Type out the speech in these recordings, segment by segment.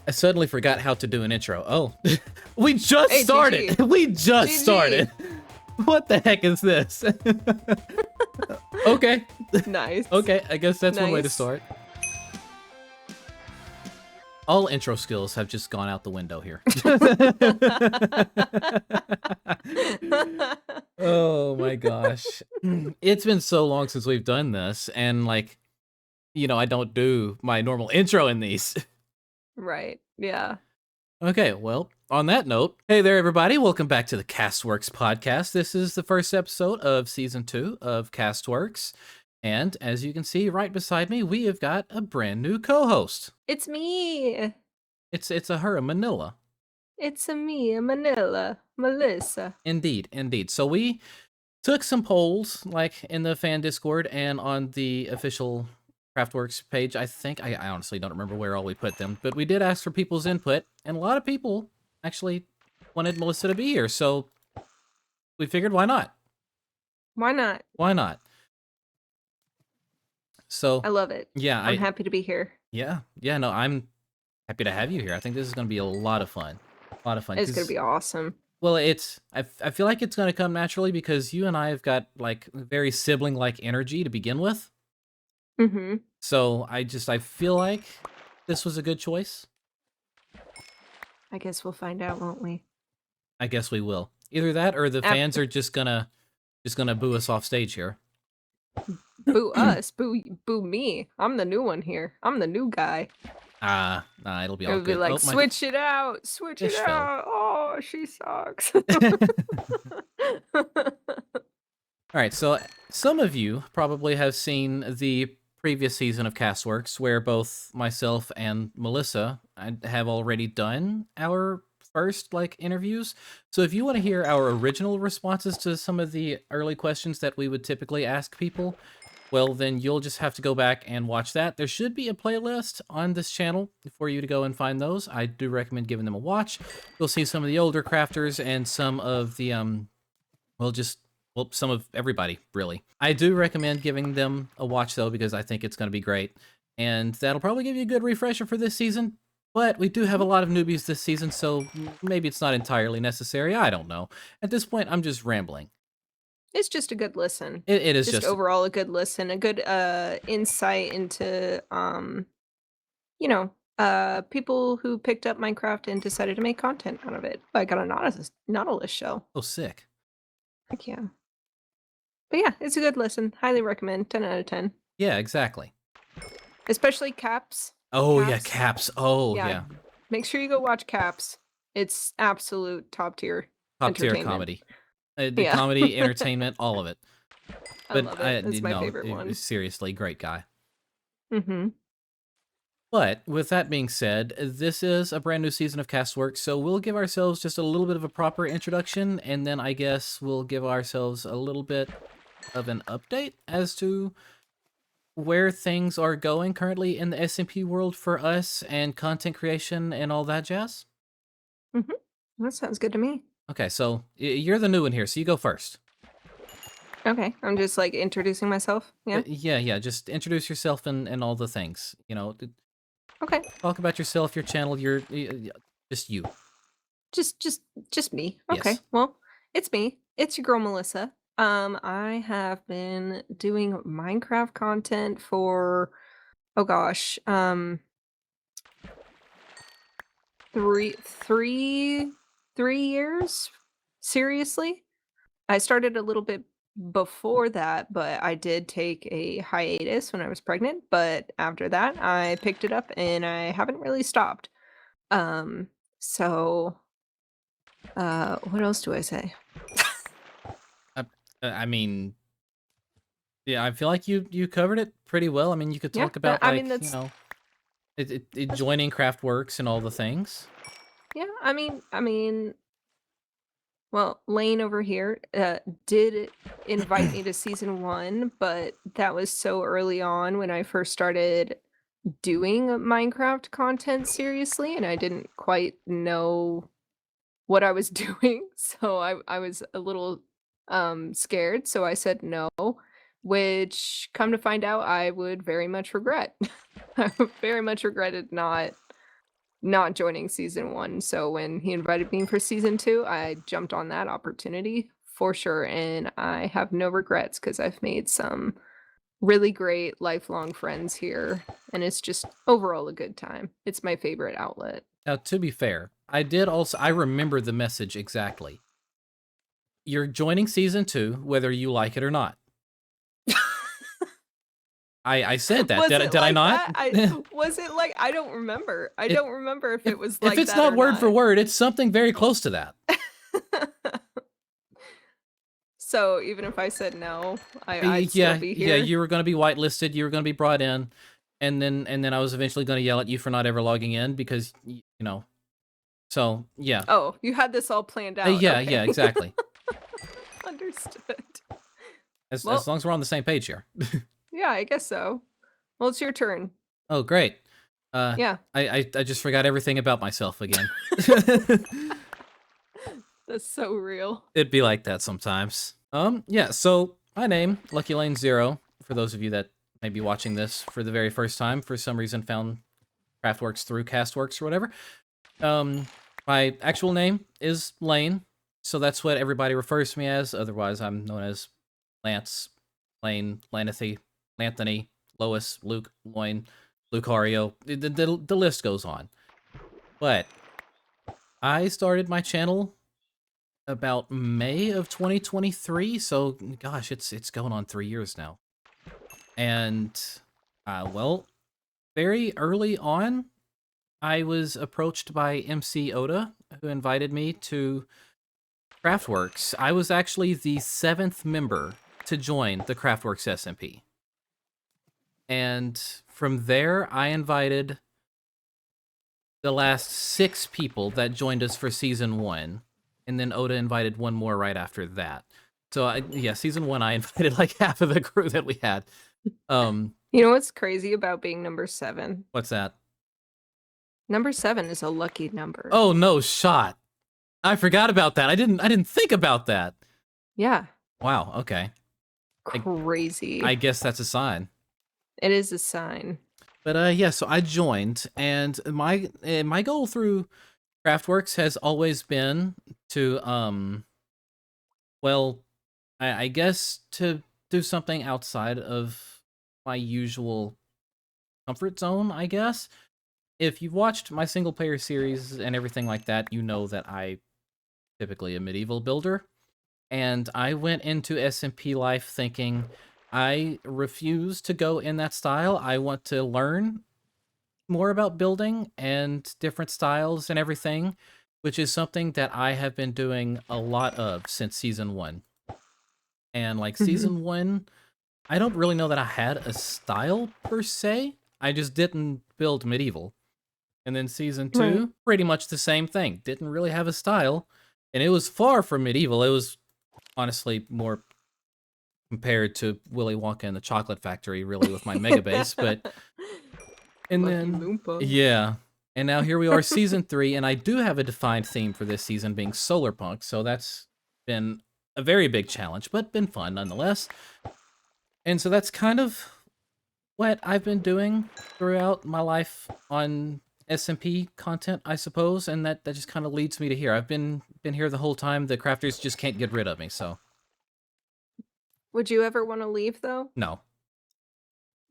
I suddenly forgot how to do an intro. Oh, we just Hey, started. GG. We just GG. started. What the heck is this? Okay. Nice. Okay, I guess that's one way to Nice. start. All intro skills have just gone out the window here. Oh my gosh. It's been so long since we've done this, and like, I don't do my normal intro in these. Right. Yeah. Okay, well, on that note, hey there, everybody. Welcome back to the CastWorks Podcast. This is the first episode of Season 2 of CastWorks. And as you can see right beside me, we have got a brand new co-host. It's me. It's a her, Manila. It's a me, a Manila, Melissa. Indeed. So we took some polls, like in the fan Discord and on the official CraftWorks page. I think, I honestly don't remember where all we put them, but we did ask for people's input, and a lot of people actually wanted Melissa to be here, so we figured, why not? Why not? Why not? So, I love it. yeah, I'm happy to be here. Yeah, no, I'm happy to have you here. I think this is going to be a lot of fun. It's going to be awesome. Well, I feel like it's going to come naturally because you and I have got like very sibling-like energy to begin with. Mm-hmm. So I feel like this was a good choice. I guess we'll find out, won't we? I guess we will. Either that or the fans are just gonna boo us off stage here. Boo us. Boo me. I'm the new one here. I'm the new guy. Nah, it'll be all It'll good. be like, switch it out. Switch it out. Oh, she sucks. All right, so some of you probably have seen the previous season of CastWorks where both myself and Melissa have already done our first interviews. So if you want to hear our original responses to some of the early questions that we would typically ask people, well, then you'll just have to go back and watch that. There should be a playlist on this channel for you to go and find those. I do recommend giving them a watch. You'll see some of the older crafters and some of the some of everybody, really. I do recommend giving them a watch, though, because I think it's going to be great. And that'll probably give you a good refresher for this season. But we do have a lot of newbies this season, so maybe it's not entirely necessary. I don't know. At this point, I'm just rambling. It's just a good listen. It is just overall a good listen, a good insight into people who picked up Minecraft and decided to make content out of it. I got a Nautilus show. Oh, sick. Heck yeah. But yeah, it's a good listen. Highly recommend. 10 out of 10. Yeah, exactly. Especially Caps. Oh, yeah, Caps. Oh, yeah. Make sure you go watch Caps. It's absolute top tier. Top tier comedy. Comedy, entertainment, all of it. I love it. It's my favorite one. Seriously, great guy. Mm-hmm. But with that being said, this is a brand new season of CastWorks, so we'll give ourselves just a little bit of a proper introduction, and then I guess we'll give ourselves a little bit of an update as to where things are going currently in the SMP world for us and content creation and all that jazz. Mm-hmm. That sounds good to me. Okay, so you're the new one here, so you go first. Okay, I'm just introducing myself. Yeah. Yeah. Just introduce yourself and all the things. Okay. Talk about yourself, your channel, just you. Just me. Okay. Yes. Well, it's me. It's your girl Melissa. I have been doing Minecraft content for three years. Seriously. I started a little bit before that, but I did take a hiatus when I was pregnant. But after that, I picked it up and I haven't really stopped. So what else do I say? I mean, yeah, I feel like you covered it pretty well. I mean, you could talk about joining CraftWorks and all the things. Yeah, I mean, well, Lane over here did invite me to season 1, but that was so early on when I first started doing Minecraft content seriously, and I didn't quite know what I was doing, so I was a little scared, so I said no, which, come to find out, I would very much regret. I very much regretted not not joining season 1, so when he invited me for season 2, I jumped on that opportunity for sure, and I have no regrets because 'cause I've made some really great lifelong friends here, and it's just overall a good time. It's my favorite outlet. Now, to be fair, I remember the message exactly. You're joining season 2, whether you like it or not. I said that. Was Did it I like not? that? Was it like I don't remember. I It don't remember if if it was if like it's that not or word for not. word, it's something very close to that. So, even if I said no, I'd still be Yeah, here? you were gonna be whitelisted, you were gonna be brought in, and then I was eventually gonna yell at you for not ever logging in because you know. So yeah, Oh, you had this all planned out. yeah, Okay. exactly. Understood. As Well, long as we're on the same page here. yeah, I guess so. Well, it's your turn. Oh, great. Yeah, I just forgot everything about myself again. that's so real. It'd be like that sometimes. Yeah, so my name, Lucky Lane Zero, for those of you that may be watching this for the very first time, for some reason found CraftWorks through CastWorks or whatever. Um, my actual name is Lane, so that's what everybody refers to me as. Otherwise, I'm known as Lance, Lane, Lanathy, Lanthony, Lois, Luke, Loin, Lucario. The list goes on. But I started my channel about May of 2023, so gosh, it's going on 3 years now. And well, very early on, I was approached by MC Oda, who invited me to CraftWorks. I was actually the 7th member to join the CraftWorks SMP. And from there, I invited the last 6 people that joined us for season 1. And then Oda invited one more right after that. So yeah, season 1, I invited like half of the crew that we had. You know what's crazy about being number 7? What's that? Number 7 is a lucky number. Oh, no shot. I forgot about that. I didn't think about that. Yeah, Wow, okay. I crazy. guess that's a sign. It is a sign. But yeah, so I joined, and my goal through CraftWorks has always been to well, I guess to do something outside of my usual comfort zone, I guess. If you've watched my single player series and everything like that, you know that I typically a medieval builder. And I went into SMP life thinking I refuse to go in that style. I want to learn more about building and different styles and everything, which is something that I have been doing a lot of since season 1. And like Mhm. season 1, I don't really know that I had a style per se. I just didn't build medieval. And then season Right. 2, pretty much the same thing. Didn't really have a style. And it was far from medieval. It was honestly more compared to Willy Wonka and the Chocolate Factory, really, with my Mega Base. But and Lucky then Loompa. yeah, and now here we are, season 3, and I do have a defined theme for this season, being solar punk. So that's been a very big challenge, but been fun nonetheless. And so that's kind of what I've been doing throughout my life on SMP content, I suppose, and that just kind of leads me to here. I've been here the whole time. The crafters just can't get rid of me, so Would you ever wanna leave, though? no,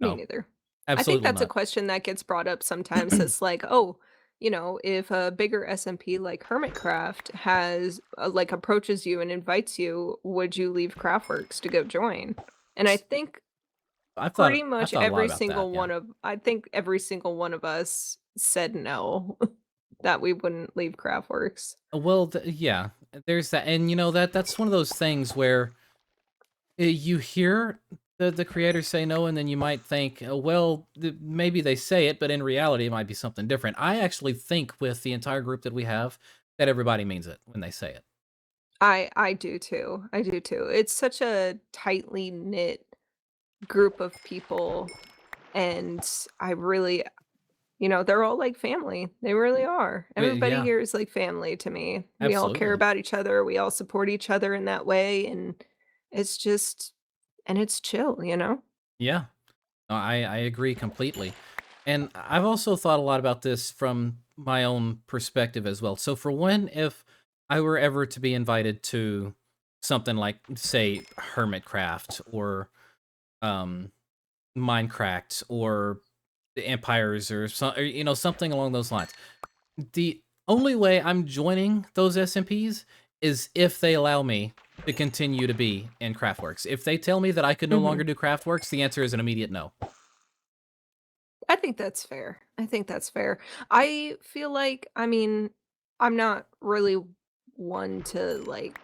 Me no, neither. I think absolutely that's a not. question that gets brought up sometimes. It's like, "Oh, if a bigger SMP like Hermitcraft has like, approaches you and invites you, would you leave Craftworks to go join?" And pretty I've much thought a lot about that. Yeah. I think every single one of us said no, that we wouldn't leave Craftworks. Well, yeah, there's that, and that's one of those things where you hear the creators say no, and then you might think, well, maybe they say it, but in reality, it might be something different. I actually think with the entire group that we have, that everybody means it when they say it. I do too. I do too. It's such a tightly knit group of people, and I really they're all like family. They really are. Everybody Yeah, here is like family to me. We all care absolutely. about each other. We all support each other in that way, and it's just it's chill. Yeah, no, I agree completely. And I've also thought a lot about this from my own perspective as well. So for one, if I were ever to be invited to something like, say, Hermitcraft or um, Minecraft or the Empires or something along those lines, the only way I'm joining those SMPs is if they allow me to continue to be in CraftWorks. If they tell me that I could no Mhm. longer do CraftWorks, the answer is an immediate no. I think that's fair. I think that's fair. I feel like, I mean, I'm not really one to like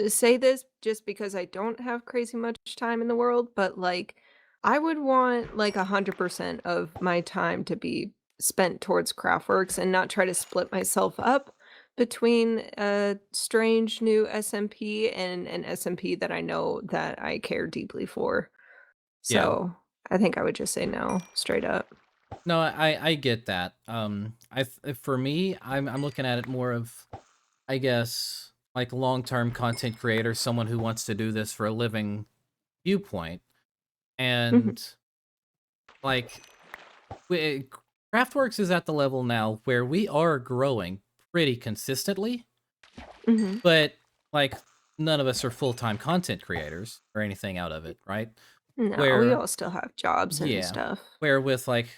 say this just because I don't have crazy much time in the world, but like I would want like 100% of my time to be spent towards CraftWorks and not try to split myself up between a strange new SMP and an SMP that I know that I care deeply for. Yeah. So I think I would just say no, straight up. No, I get that. For me, I'm looking at it more of, I guess, like long-term content creator, someone who wants to do this for a living viewpoint. Mhm, And like we, Craftworks is at the level now where we are growing pretty consistently, mhm. but like none of us are full-time content creators or anything out of it, right? No, we Where all still have jobs and Yeah, stuff. where with like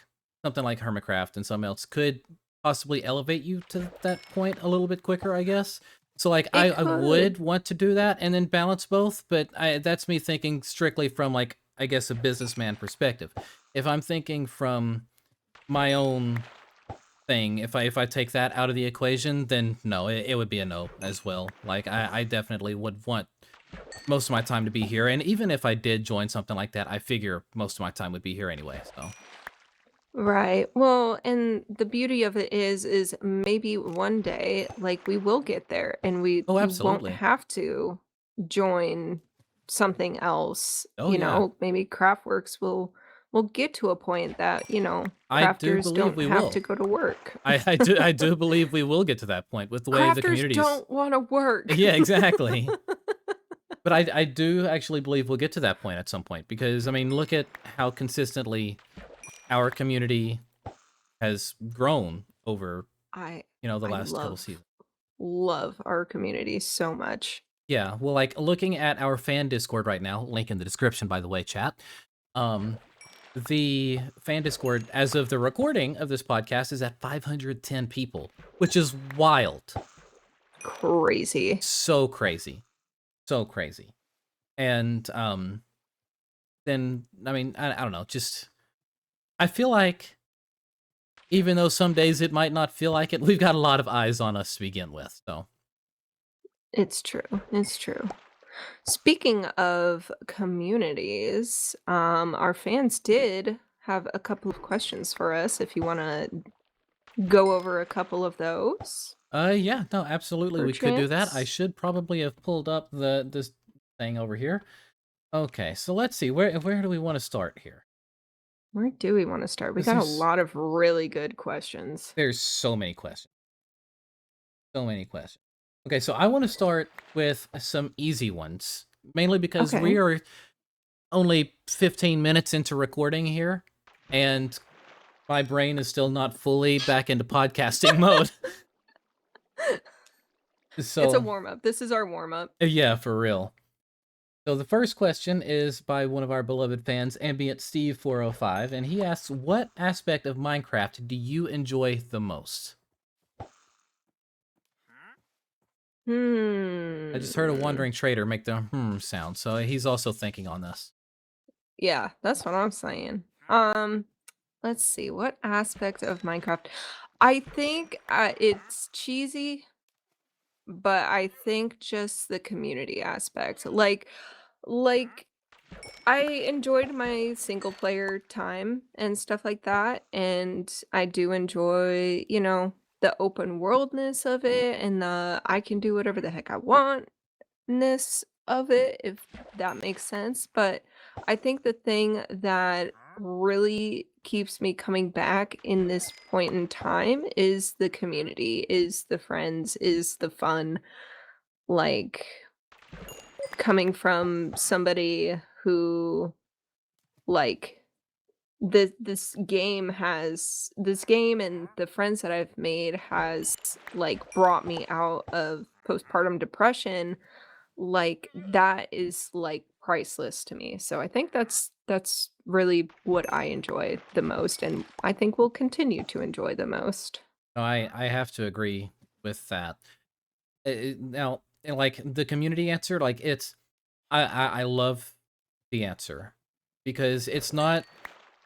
something like Hermitcraft and something else could possibly elevate you to that point a little bit quicker, I guess. So like It I would could. want to do that and then balance both, but that's me thinking strictly from like, I guess, a businessman perspective. If I'm thinking from my own thing, if I take that out of the equation, then no, it would be a no as well. Like I definitely would want most of my time to be here, and even if I did join something like that, I figure most of my time would be here anyway. So Right. Well, and the beauty of it is maybe one day, like we will get there and we oh, won't absolutely. have to join something else. Oh, yeah. Maybe Craftworks will get to a point that, I do crafters believe don't we have will. to go to work. I do believe we will get to that point with the way the Crafters communities. don't want to work. Yeah, exactly. But I do actually believe we'll get to that point at some point because, I mean, look at how consistently our community has grown over, I the I last couple love seasons. love our community so much. Yeah, well, like, looking at our fan Discord right now, link in the description, by the way, chat. Um, the fan Discord, as of the recording of this podcast, is at 510 people, which is wild. Crazy. So crazy. So crazy. And then I mean, I don't know, just I feel like even though some days it might not feel like it, we've got a lot of eyes on us to begin with. So It's true. It's true. Speaking of communities, our fans did have a couple of questions for us if you want to go over a couple of those, yeah, no, absolutely we could do that. I perchance. should probably have pulled up this thing over here. Okay, so let's see. Where do we want to start here? Where do we want to start? We 'Cause got a lot of really good questions. there's so many questions. So many questions. Okay, so I want to start with some easy ones, mainly because we Okay. are only 15 minutes into recording here, and my brain is still not fully back into podcasting mode. It's a So, warm up. This is our warm up. yeah, for real. So the first question is by one of our beloved fans, Ambient Steve 405, and he asks, "What aspect of Minecraft do you enjoy the most?" I just heard a Hmm. wandering trader make the sound, so he's also thinking on this. Yeah, that's what I'm saying. Let's see. What aspect of Minecraft? I think it's cheesy, but I think just the community aspect. Like I enjoyed my single player time and stuff like that, and I do enjoy, the open worldness of it and the I can do whatever the heck I want ness of it, if that makes sense. But I think the thing that really keeps me coming back in this point in time is the community, is the friends, is the fun. Like coming from somebody who like this game and the friends that I've made has, like, brought me out of postpartum depression, like, that is, like, priceless to me. So I think that's really what I enjoy the most, and I think will continue to enjoy the most. No, I have to agree with that. Now, like the community answer, like it's I love the answer because it's not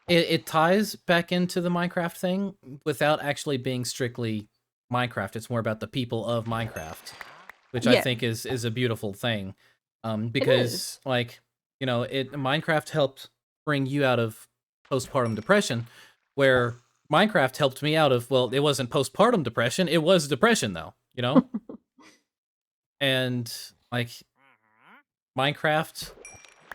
it ties back into the Minecraft thing without actually being strictly Minecraft. It's more about the people of Minecraft, which I Yeah, think is a beautiful thing. it Because is. like, you know, it Minecraft helped bring you out of postpartum depression, where Minecraft helped me out of, well, it wasn't postpartum depression, it was depression though, you know? And like Minecraft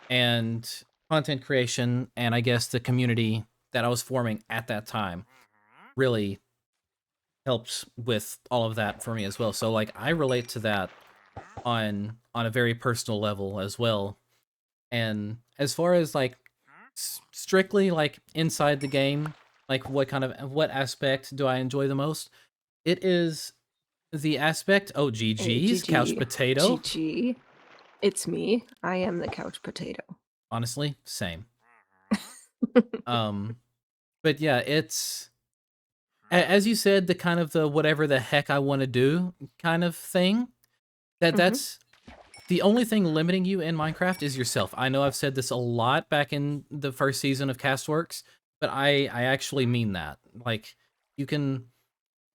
and content creation and I guess the community that I was forming at that time really helped with all of that for me as well. So like I relate to that on a very personal level as well. And as far as like strictly like inside the game, like what aspect do I enjoy the most? It is the aspect, oh Hey, GG's couch GG. potato. GG. It's me. I am the couch potato. Honestly, same. Um but yeah, it's as you said, the kind of the whatever the heck I want to do kind of thing. Mhm. That's the only thing limiting you in Minecraft is yourself. I know I've said this a lot back in the first season of CastWorks, but I actually mean that. Like you can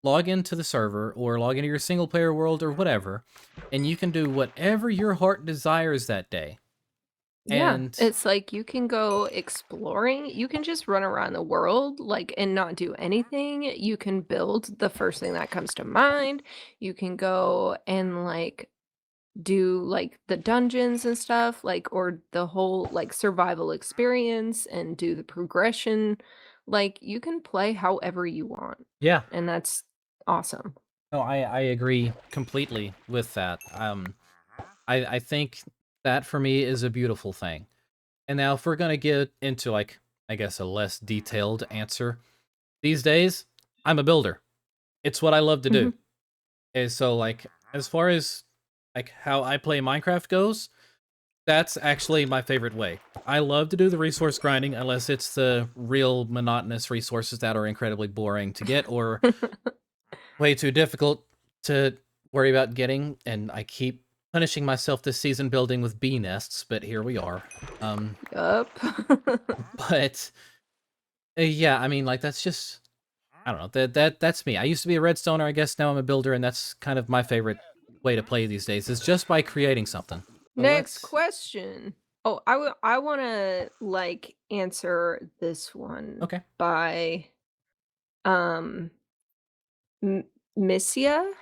log into the server or log into your single player world or whatever, and you can do whatever your heart desires that day. Yeah, And it's like you can go exploring, you can just run around the world, like, and not do anything. You can build the first thing that comes to mind. You can go and, like, do, like, the dungeons and stuff, like, or the whole, like, survival experience and do the progression. Like, you can play however you want, yeah, and that's awesome. no, I agree completely with that. I think that for me is a beautiful thing. And now if we're gonna get into like I guess a less detailed answer, these days I'm a builder. It's what I love to do. Mhm. And so like as far as like how I play Minecraft goes, that's actually my favorite way. I love to do the resource grinding unless it's the real monotonous resources that are incredibly boring to get or way too difficult to worry about getting, and I keep punishing myself this season building with bee nests, but here we are. Um, Yup. but yeah, I mean, like that's just I don't know that's me. I used to be a redstoner, I guess now I'm a builder, and that's kind of my favorite way to play these days is just by creating something. So Next let's question. Oh, I wanna, like, answer this one okay. by, um, M Missia?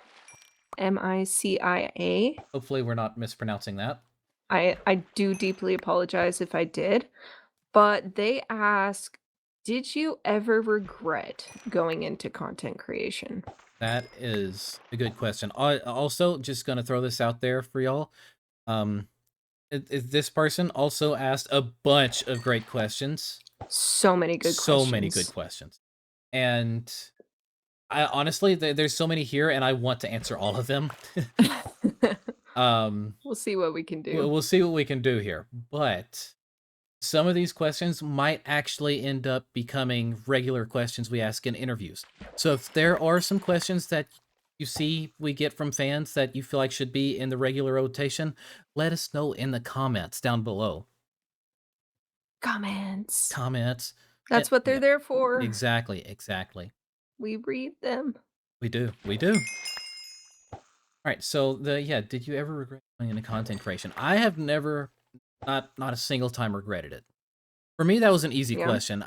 Misia? Hopefully, we're not mispronouncing that. I do deeply apologize if I did, but they ask, "Did you ever regret going into content creation?" That is a good question. Also, just gonna throw this out there for y'all. Um, this person also asked a bunch of great questions, So many good so many good questions. questions, and I honestly, there's so many here, and I want to answer all of them. um, We'll see what we can do. we'll see what we can do here, but some of these questions might actually end up becoming regular questions we ask in interviews. So if there are some questions that you see we get from fans that you feel like should be in the regular rotation, let us know in the comments down below. Comments. Comments. That's what they're Yep. there for. Exactly, exactly. We read them. We do. We do. All right. So the yeah, did you ever regret going into content creation? I have never, not a single time regretted it. For me, that was an easy Yeah. question.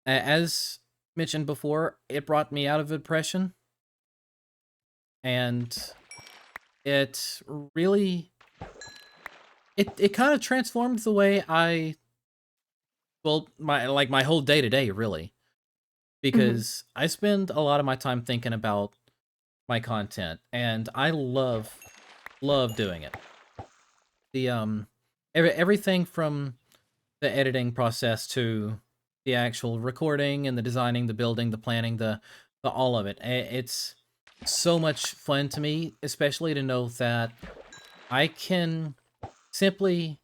As mentioned before, it brought me out of depression, and it really it kind of transformed the way I well my whole day to day really Mhm. because I spend a lot of my time thinking about my content, and I love doing it. The everything from the editing process to the actual recording and the designing, the building, the planning, the all of it. It's so much fun to me, especially to know that I can simply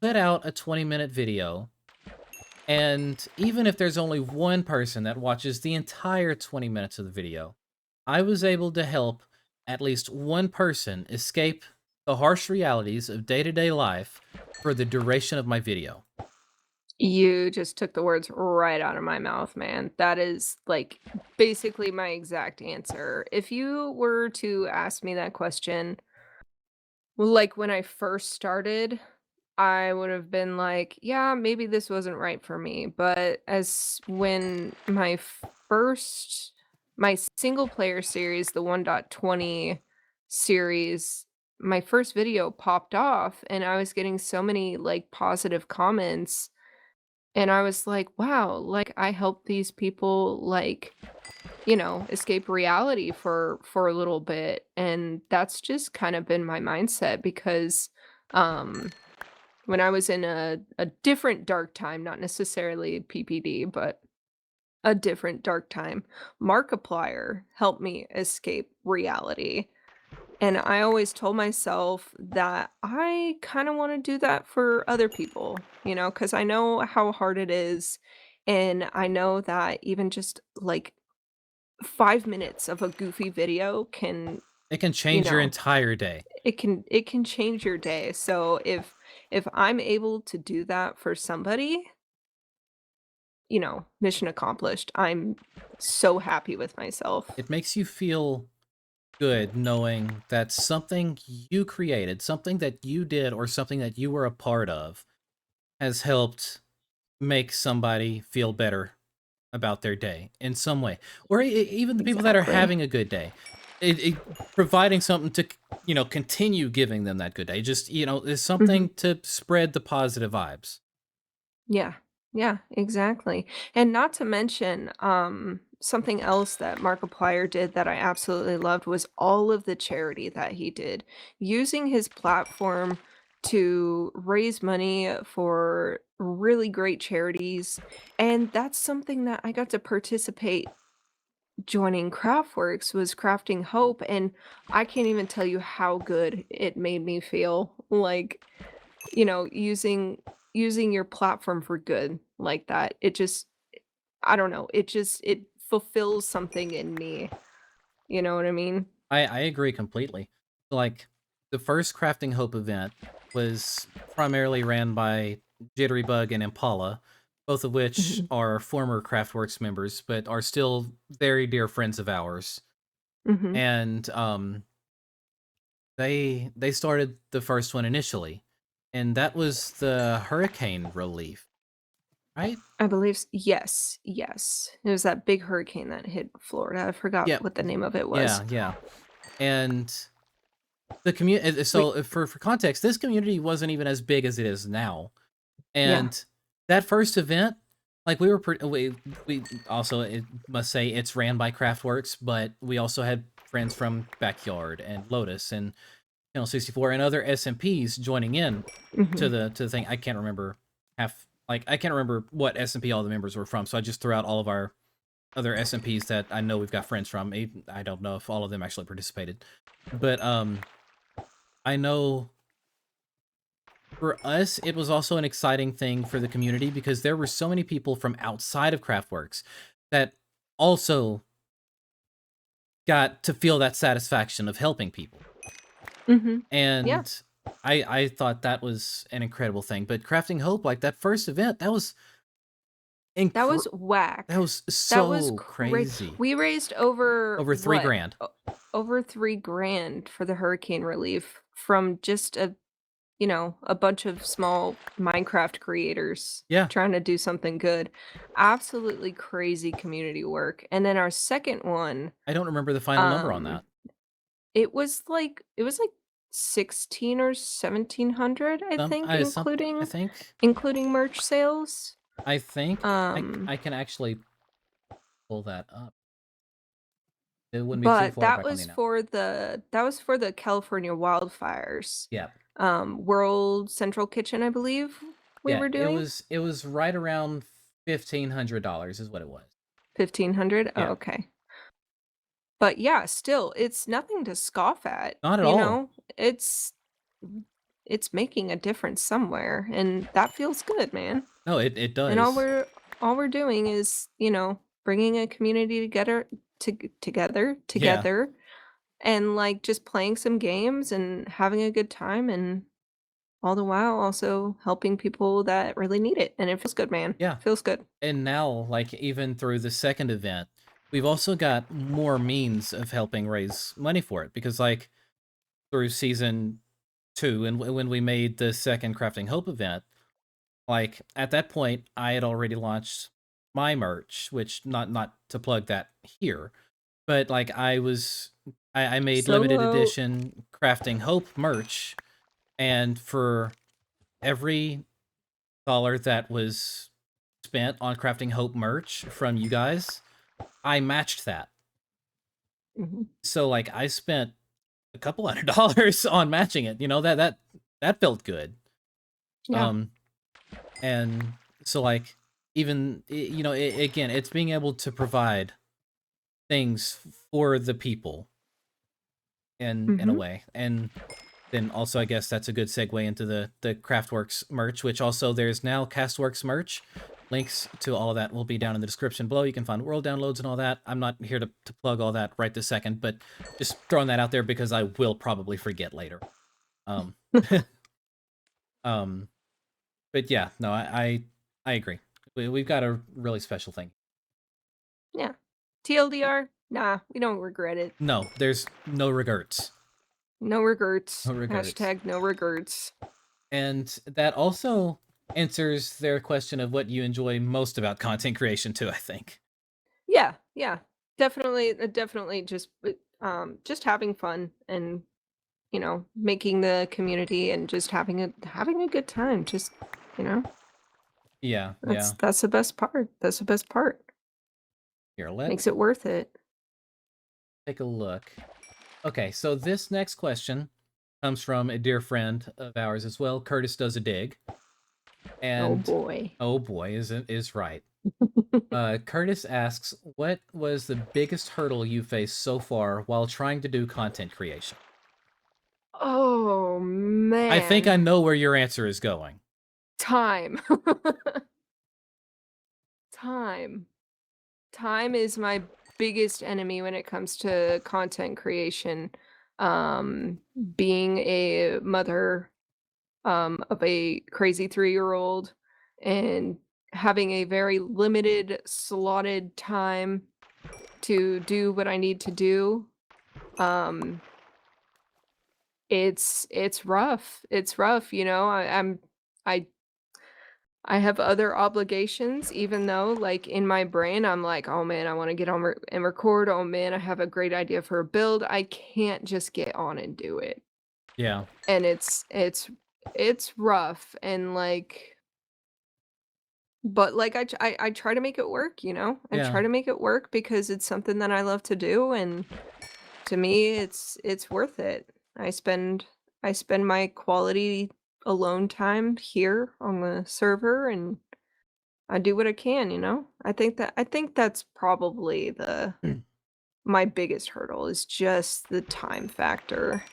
put out a 20-minute video, and even if there's only one person that watches the entire 20 minutes of the video, I was able to help at least one person escape the harsh realities of day-to-day life for the duration of my video. You just took the words right out of my mouth, man. That is, like, basically my exact answer. If you were to ask me that question, like, when I first started, I would have been like, "Yeah, maybe this wasn't right for me," but as when first my single player series, the 1.20 series, my first video popped off, and I was getting so many, like, positive comments, and I was like, "Wow, like, I helped these people, like, escape reality for a little bit," and that's just kind of been my mindset because, um when I was in a different dark time, not necessarily PPD, but a different dark time, Markiplier helped me escape reality, and I always told myself that I kinda wanna do that for other people, because I know how hard it is, and I know that even just, like, 5 minutes of a goofy video can, It can you change your know entire day. it can change your day, so if I'm able to do that for somebody, mission accomplished. I'm so happy with myself. It makes you feel good knowing that something you created, something that you did, or something that you were a part of has helped make somebody feel better about their day in some way, or even the people that are Exactly. having a good day. Providing something to continue giving them that good day. Just is Mhm. something to spread the positive vibes. Yeah. Yeah, exactly. And not to mention, something else that Markiplier did that I absolutely loved was all of the charity that he did. Using his platform to raise money for really great charities, and that's something that I got to participate joining CraftWorks was Crafting Hope, and I can't even tell you how good it made me feel, like, using your platform for good like that. It just I don't know, it fulfills something in me, you know what I mean? I agree completely. Like, the first Crafting Hope event was primarily ran by Jitterbug and Impala, both of which Mhm, are former Craftworks members, but are still very dear friends of ours. mhm. And they started the first one initially, and that was the hurricane relief, right? I believe yes, yes. It was that big hurricane that hit Florida. I forgot Yep. what the name of it was. Yeah, yeah. And the community. We So for context, this community wasn't even as big as it is now. Yeah. And that first event, like we were pretty, we also it must say it's ran by Craftworks, but we also had friends from Backyard and Lotus and 64 and other SMPs joining in Mhm. to the thing. I can't remember I can't remember what SMP all the members were from, so I just threw out all of our other SMPs that I know we've got friends from. I don't know if all of them actually participated, but I know for us, it was also an exciting thing for the community because there were so many people from outside of Craftworks that also got to feel that satisfaction of helping people. Mhm. Yeah. And I thought that was an incredible thing. But Crafting Hope, like that first event, That incre- was whack. that was That was so great. crazy. We raised over Over three what? grand. Over 3 grand for the hurricane relief from just a bunch of small Minecraft creators Yeah, trying to do something good. Absolutely crazy community work. And then our second one, I don't remember the final number on um, that. it was like 16 or 1,700, I think, I including think including merch sales. I think Um I can actually pull that up. It wouldn't be too But far back on the announcement. that was for the California wildfires. Yeah. World Central Kitchen, I believe. we Yeah, were doing? it was right around $1,500 is what it was. 1,500? Oh, Yeah. okay. But yeah, still, it's nothing to scoff at, Not at you all. know? It's making a difference somewhere, and that feels good, man. No, it And does. all we're doing is, bringing a community Yeah. together, and, like, just playing some games and having a good time, and all the while also helping people that really need it, and it feels good, man. Yeah. Feels good. And now, like, even through the second event, we've also got more means of helping raise money for it because, like, through season two, and when we made the second Crafting Hope event, like, at that point, I had already launched my merch, which not to plug that here, but like I made limited Solo. edition Crafting Hope merch, and for every dollar that was spent on Crafting Hope merch from you guys, I matched that. Mhm. So like I spent a couple $100 on matching it. You know, that felt good. Yeah. Um and so like even you know, again, it's being able to provide things for the people in a Mhm. way. And then also I guess that's a good segue into the CraftWorks merch, which also there's now CastWorks merch. Links to all of that will be down in the description below. You can find world downloads and all that. I'm not here to plug all that right this second, but just throwing that out there because I will probably forget later. Um, um, but yeah, no, I agree. We've got a really special thing. Yeah. TLDR? Nah, we don't regret it. No, there's no regrets. No regrets. No regrets. Hashtag no regrets. And that also answers their question of what you enjoy most about content creation too, I think. Yeah, yeah. Definitely just having fun and, making the community and just having a good time. Just, you know, Yeah, yeah. that's the best part. That's the best part. Here, Makes let's it worth it. take a look. Okay, so this next question comes from a dear friend of ours as well. Curtis does a dig. Oh And boy. oh boy, is right. Curtis asks, what was the biggest hurdle you faced so far while trying to do content creation? Oh I think I man. know where your answer is going. Time. Time. Time is my biggest enemy when it comes to content creation. Um, Being a mother, of a crazy 3-year-old and having a very limited slotted time to do what I need to do, um, it's rough. It's rough, I I have other obligations, even though, like, in my brain, I'm like, "Oh, man, I wanna get on and record. Oh, man, I have a great idea for a build." I can't just get on and do it. Yeah, And it's rough, and, like but, like, I try to make it work, you know? I yeah, try to make it work because it's something that I love to do, and to me, it's worth it. I spend my quality alone time here on the server, and I do what I can, you know? I think that's probably the my biggest hurdle is just the time factor.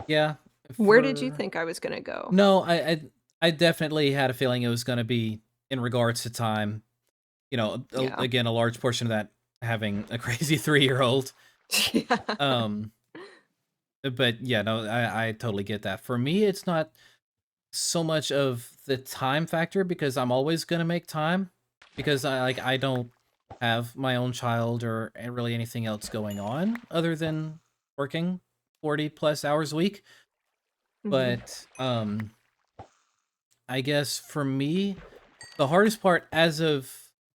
yeah. Where did you For think I was gonna go? no, I definitely had a feeling it was going to be in regards to time. You know, Yeah. again, a large portion of that having a crazy 3-year-old. Yeah. Um, but yeah, no, I totally get that. For me, it's not so much of the time factor because I'm always gonna make time because I don't have my own child or really anything else going on other than working 40 plus hours a week. Mhm. But I guess for me, the hardest part as of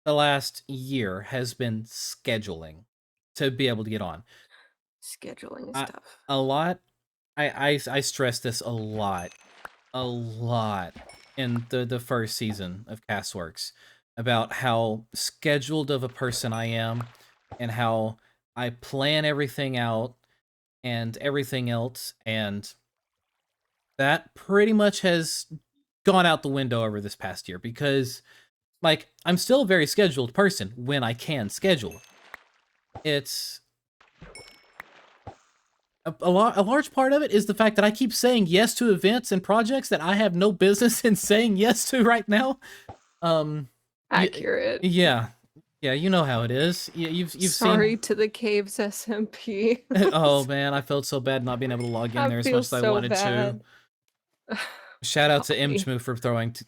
the last year has been scheduling to be able to get on. Scheduling is I tough. a lot I stress this a lot in the first season of CastWorks about how scheduled of a person I am and how I plan everything out and everything else, and that pretty much has gone out the window over this past year because, like, I'm still a very scheduled person when I can schedule. It's a large part of it is the fact that I keep saying yes to events and projects that I have no business in saying yes to right now. Accurate. Yeah, you know how it is. You've Sorry seen. to the Caves SMP. Oh man, I felt so bad not being able to log in I there as feel much as I so wanted to. bad. Shout out to Golly. Mchmoo for throwing M2,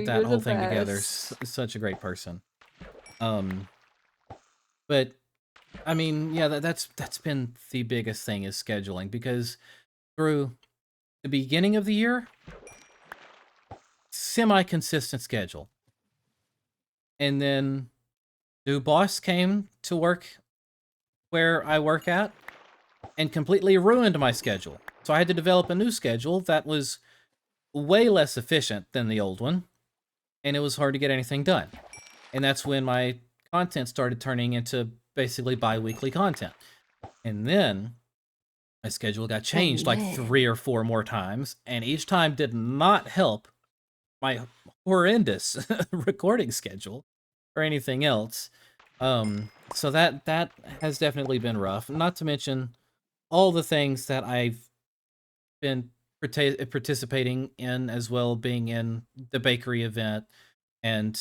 that you're the whole thing together. best. Such a great person. But I mean, yeah, that's been the biggest thing is scheduling because through the beginning of the year, semi-consistent schedule, and then new boss came to work where I work at and completely ruined my schedule. So I had to develop a new schedule that was way less efficient than the old one, and it was hard to get anything done. And that's when my content started turning into basically bi-weekly content. And then my schedule got changed like 3 or 4 more times, and each time did not help my horrendous recording schedule or anything else. So that has definitely been rough. Not to mention all the things that I've been participating in, as well being in the bakery event, and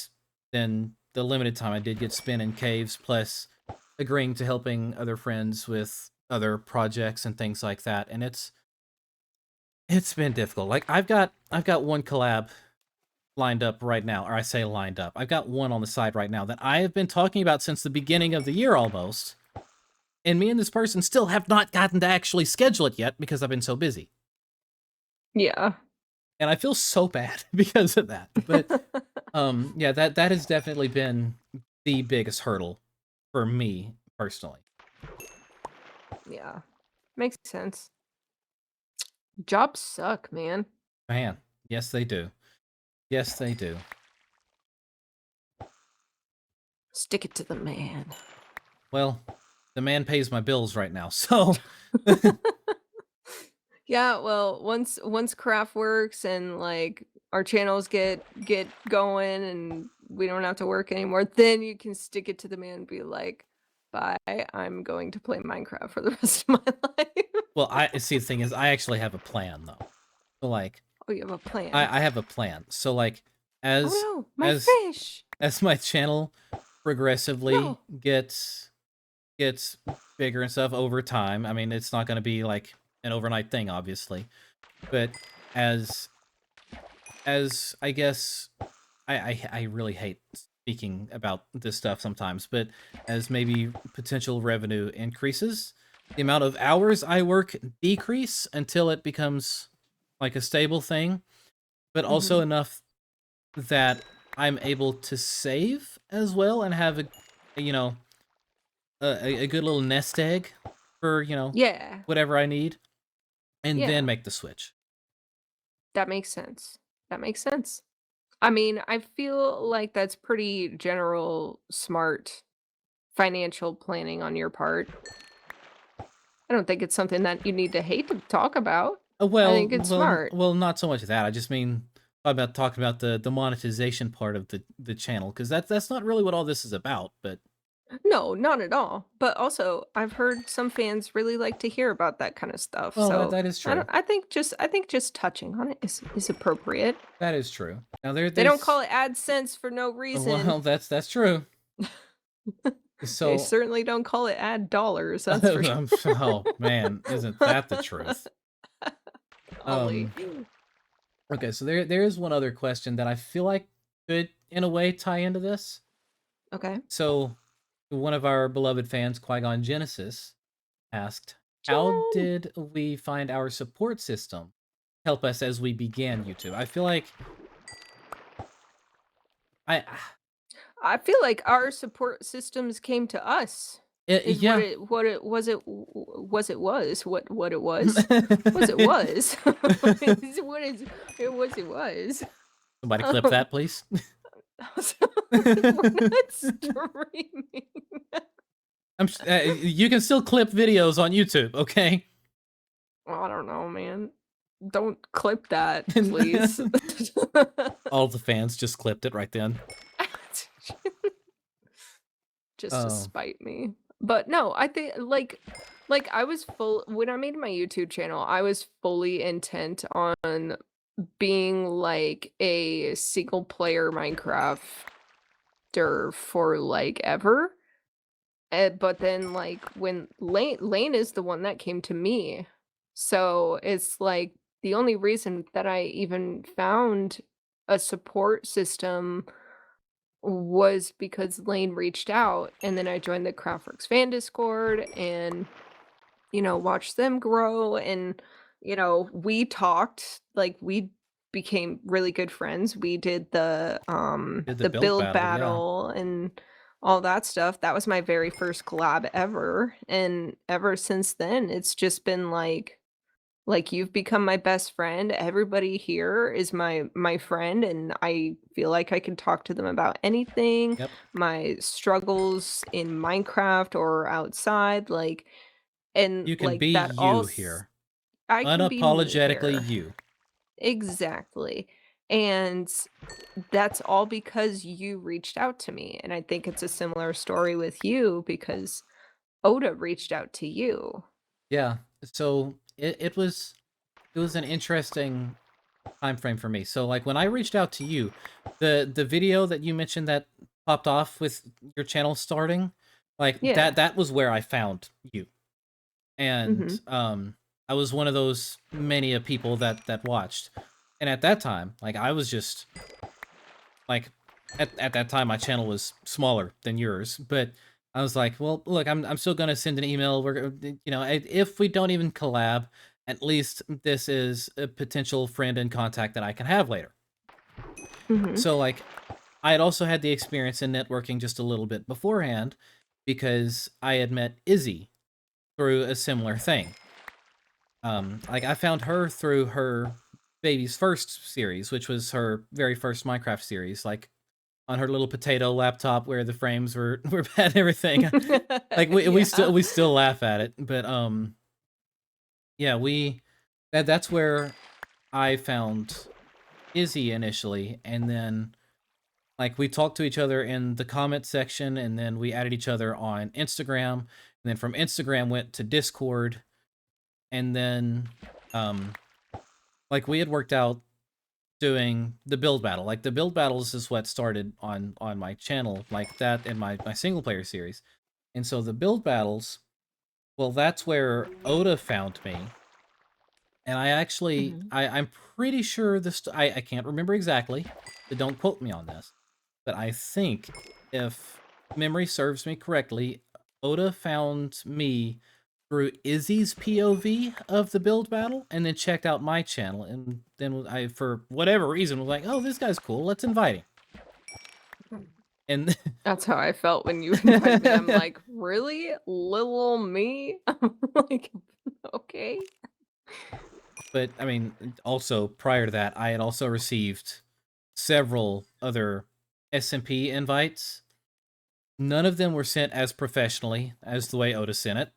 then the limited time I did get spent in caves, plus agreeing to helping other friends with other projects and things like that. And it's been difficult. Like I've got one collab lined up right now, or I say lined up. I've got one on the side right now that I have been talking about since the beginning of the year almost. And me and this person still have not gotten to actually schedule it yet because I've been so busy. Yeah. And I feel so bad because of that. But yeah, that has definitely been the biggest hurdle for me personally. Yeah. Makes sense. Jobs suck, man. Man, yes they do. Yes they do. Stick it to the man. Well, the man pays my bills right now, so Yeah, well, once CraftWorks and like our channels get going and we don't have to work anymore, then you can stick it to the man and be like, "Bye, I'm going to play Minecraft for the rest of my life." well, I see the thing is I actually have a plan though. So like Oh, you have a plan. I have a plan. So like Oh as no, my as fish. as my channel progressively No. gets bigger and stuff over time. I mean, it's not going to be like an overnight thing, obviously, but as I guess I really hate speaking about this stuff sometimes, but as maybe potential revenue increases, the amount of hours I work decrease until it becomes like a stable thing, but also enough that I'm able to save as well and have you know, a good little nest egg for, Yeah. whatever I need, and then Yeah. make the switch. That makes sense. That makes sense. I mean, I feel like that's pretty general smart financial planning on your part. I don't think it's something that you need to hate to talk about. I think it's smart. Not so much that. I just mean about talking about the monetization part of the channel, because that's not really what all this is about. But No, not at all. But also, I've heard some fans really like to hear about that kind of stuff. well, So that is I true. don't. I think just touching on it is appropriate. That is true. Now They don't call there's it AdSense for no reason. well, that's true. They So, certainly don't call it ad dollars. That's for sure. oh man, isn't that the truth? Golly. Um, okay, so there is one other question that I feel like could, in a way, tie into this. Okay. So, one of our beloved fans, Qui-Gon Genesis, asked, "How Jen! did we find our support system help us as we began YouTube?" I feel like I, I feel like our support systems came to us. Is yeah. what it was it w- was it was what it was was it was is what is it was it was. Somebody clip Um, that, please. we're not streaming. You can still clip videos on YouTube, okay? I don't know, man. Don't clip that, please. All the fans just clipped it right then. Just to Oh, spite me. But no, I think like I was full when I made my YouTube channel, I was fully intent on being like a single player Minecrafter for like ever. But then like when Lane is the one that came to me. So it's like the only reason that I even found a support system was because Lane reached out, and then I joined the CraftWorks fan Discord and, watched them grow and, we talked, like, we became really good friends. We did did the the build build battle, yeah. battle and all that stuff. That was my very first collab ever, and ever since then, it's just been like, you've become my best friend. Everybody here is my friend, and I feel like I can talk to them about anything, Yep. my struggles in Minecraft or outside, and, You can be that you all here. I can be me Unapologetically here. you. Exactly. And that's all because you reached out to me, and I think it's a similar story with you because Oda reached out to you. Yeah. So it was an interesting time frame for me. So like when I reached out to you, the video that you mentioned that popped off with your channel starting, like Yeah. that was where I found you. And Mhm. I was one of those many of people that watched. And at that time, like I was just like at that time my channel was smaller than yours, but I was like, well, look, I'm still gonna send an email. If we don't even collab, at least this is a potential friend and contact that I can have later. Mhm. So like I had also had the experience in networking just a little bit beforehand because I had met Izzy through a similar thing. Like I found her through her baby's first series, which was her very first Minecraft series, like on her little potato laptop where the frames were were bad and everything. Like we Yeah. still laugh at it, but yeah, that's where I found Izzy initially, and then like we talked to each other in the comment section, and then we added each other on Instagram, and then from Instagram went to Discord, and then um like we had worked out doing the build battle. Like the build battles is what started on my channel, like that in my single player series. And so the build battles, well, that's where Oda found me. And I actually, Mhm. I'm pretty sure I can't remember exactly, so don't quote me on this, but I think if memory serves me correctly, Oda found me through Izzy's POV of the build battle, and then checked out my channel, and then I, for whatever reason, was like, "Oh, this guy's cool. Let's invite him." And That's how I felt when you invited me. I'm like, "Really? Little me?" I'm like, "Okay." but I mean, also prior to that, I had also received several other SMP invites. None of them were sent as professionally as the way Oda sent it.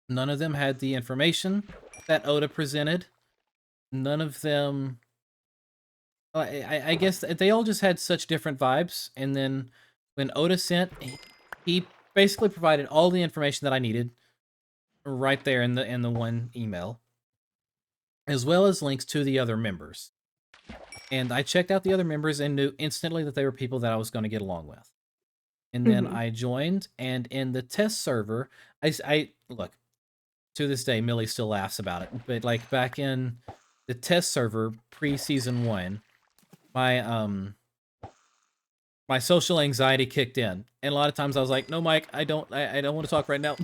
None of them had the information that Oda presented. None of them. I guess they all just had such different vibes. And then when Oda sent, he basically provided all the information that I needed right there in the one email, as well as links to the other members. And I checked out the other members and knew instantly that they were people that I was going to get along with. And then Mhm. I joined, and in the test server, I look, to this day, Millie still laughs about it. But like back in the test server pre-season 1, my my social anxiety kicked in, and a lot of times I was like, "No, Mike, I don't want to talk right now,"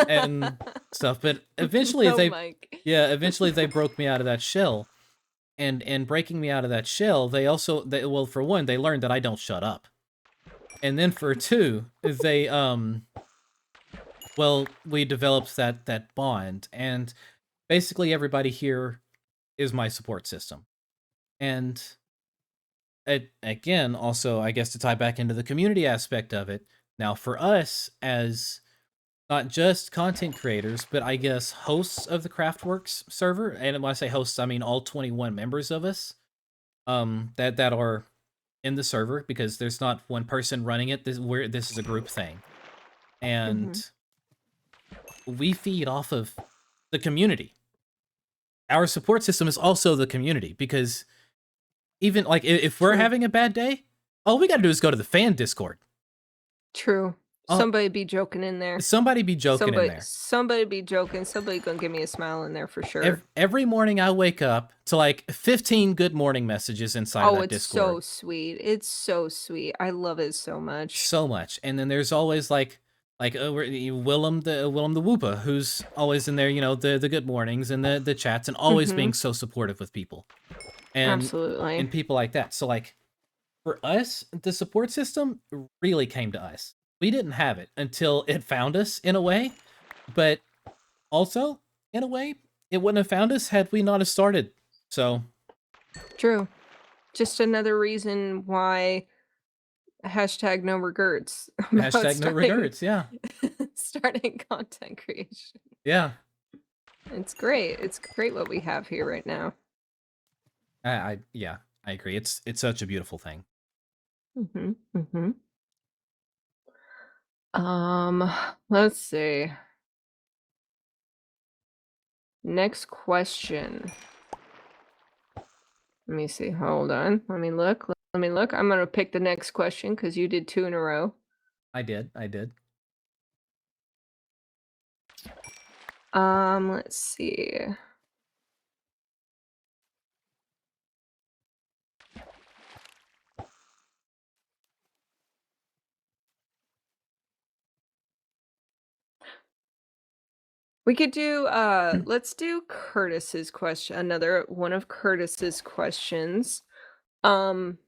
and stuff. But eventually, No, Mike. eventually they broke me out of that shell, and in breaking me out of that shell, well, for one, they learned that I don't shut up, and then for two, they well, we developed that bond, and basically everybody here is my support system. And again, also, I guess to tie back into the community aspect of it, now for us as not just content creators, but I guess hosts of the CraftWorks server. And when I say hosts, I mean all 21 members of us that are in the server, because there's not one person running it. This is a group thing, and Mm-hmm. we feed off of the community. Our support system is also the community, because even like if we're True. having a bad day, all we got to do is go to the fan Discord. True. Uh, Somebody be joking in there. Somebody be joking in there. Somebody be joking. Somebody gonna give me a smile in there for sure. Every morning I wake up to like 15 good morning messages inside of Oh, that it's so Discord. sweet. It's so sweet. I love it so much. So much. And then there's always like Willem the Whoopa, who's always in there, the good mornings and the chats, and always Mm-hmm. being so supportive with people. And Absolutely. people like that. So like for us, the support system really came to us. We didn't have it until it found us in a way, but also in a way, it wouldn't have found us had we not have started. So True. Just another reason why hashtag no regrets about hashtag no starting regrets. Yeah. starting content creation. Yeah. It's great. It's great what we have here right now. Yeah, I agree. It's such a beautiful thing. Mm-hmm. Mm-hmm. Let's see. Next question. Let me see. Hold on. Let me look. Let me look. I'm gonna pick the next question because you did 2 in a row. I did. Let's see. We could do let's do Curtis's question. Another one of Curtis's questions. Um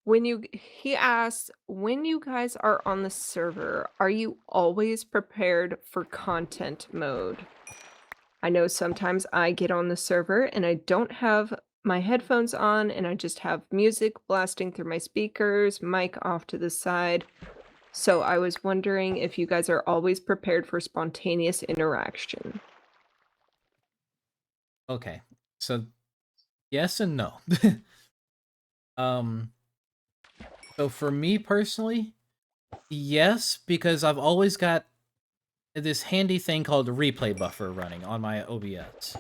he asks, when you guys are on the server, are you always prepared for content mode? I know sometimes I get on the server and I don't have my headphones on and I just have music blasting through my speakers, mic off to the side. So I was wondering if you guys are always prepared for spontaneous interaction. Okay. So yes and no. um so for me personally, yes, because I've always got this handy thing called a replay buffer running on my OBS,